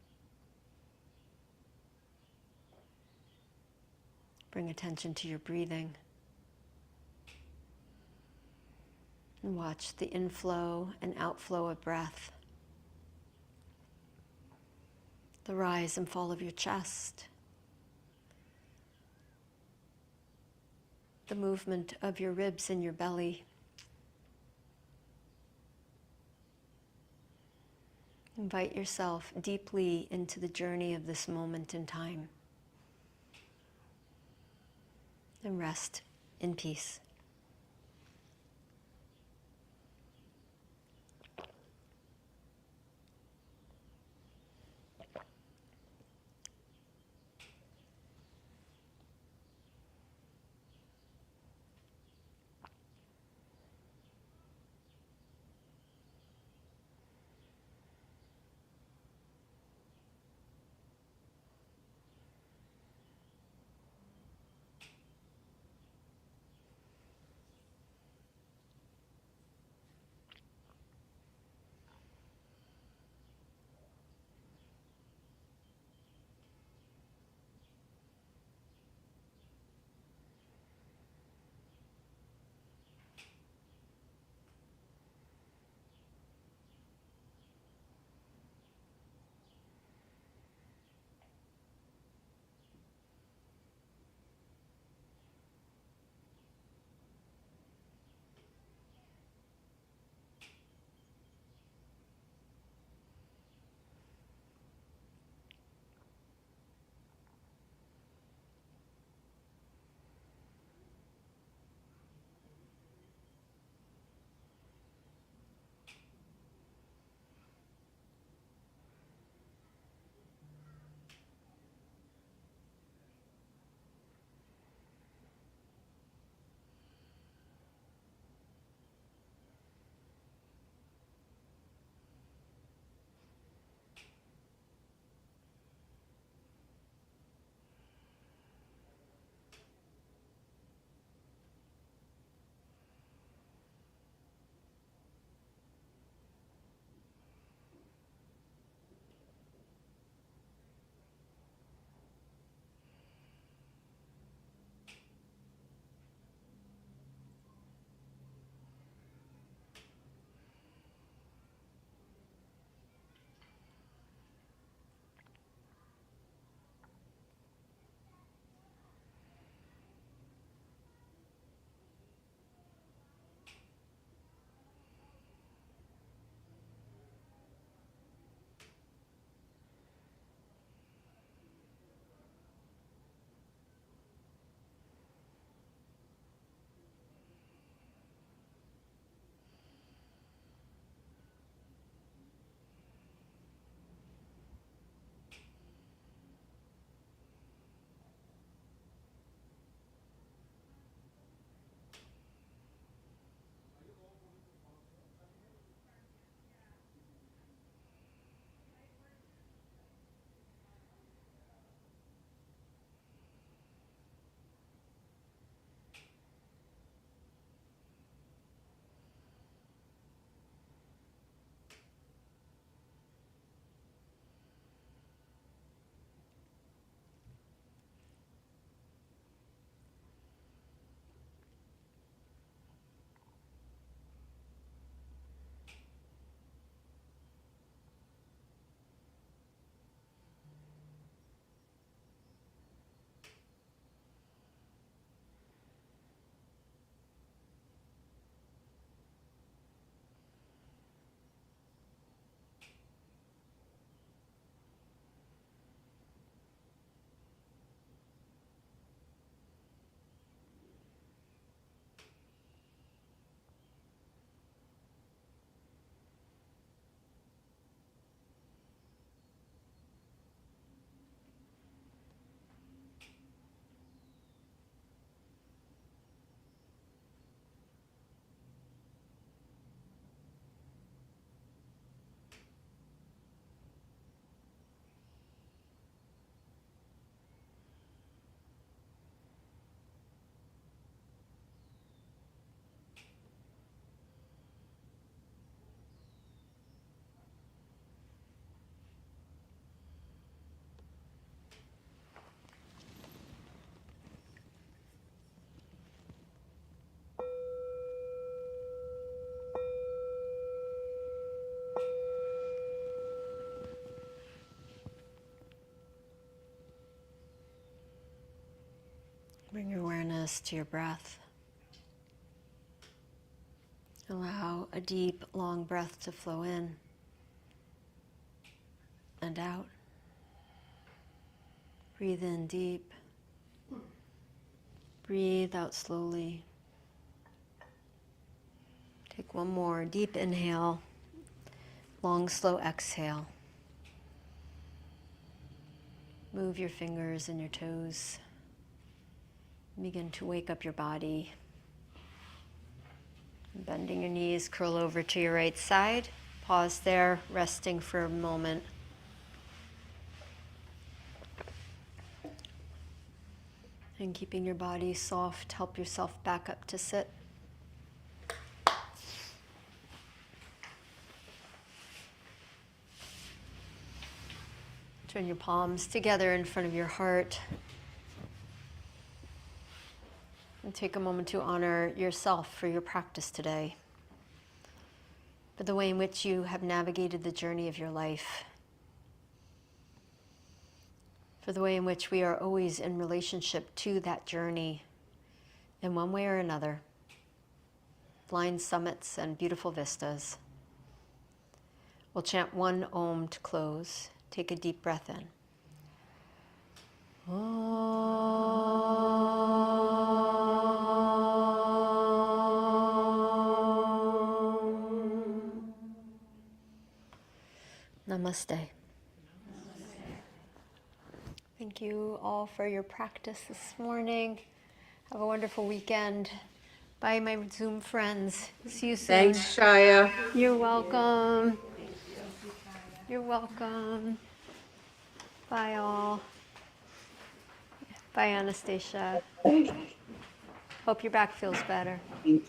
Bring attention to your breathing. And watch the inflow and outflow of breath. The rise and fall of your chest. The movement of your ribs and your belly. Invite yourself deeply into the journey of this moment in time. And rest in peace. Bring your awareness to your breath. Allow a deep, long breath to flow in and out. Breathe in deep. Breathe out slowly. Take one more deep inhale, long, slow exhale. Move your fingers and your toes. Begin to wake up your body. Bending your knees, curl over to your right side. Pause there, resting for a moment. And keeping your body soft, help yourself back up to sit. Turn your palms together in front of your heart. And take a moment to honor yourself for your practice today, for the way in which you have navigated the journey of your life, for the way in which we are always in relationship to that journey in one way or another. Blind summits and beautiful vistas. We'll chant one Om to close. Take a deep breath in. Namaste. Thank you all for your practice this morning. Have a wonderful weekend. Bye, my Zoom friends. See you soon. Thanks, Chaya. You're welcome. You're welcome. Bye, all. Bye, Anastasia. Hope your back feels better. Thank you.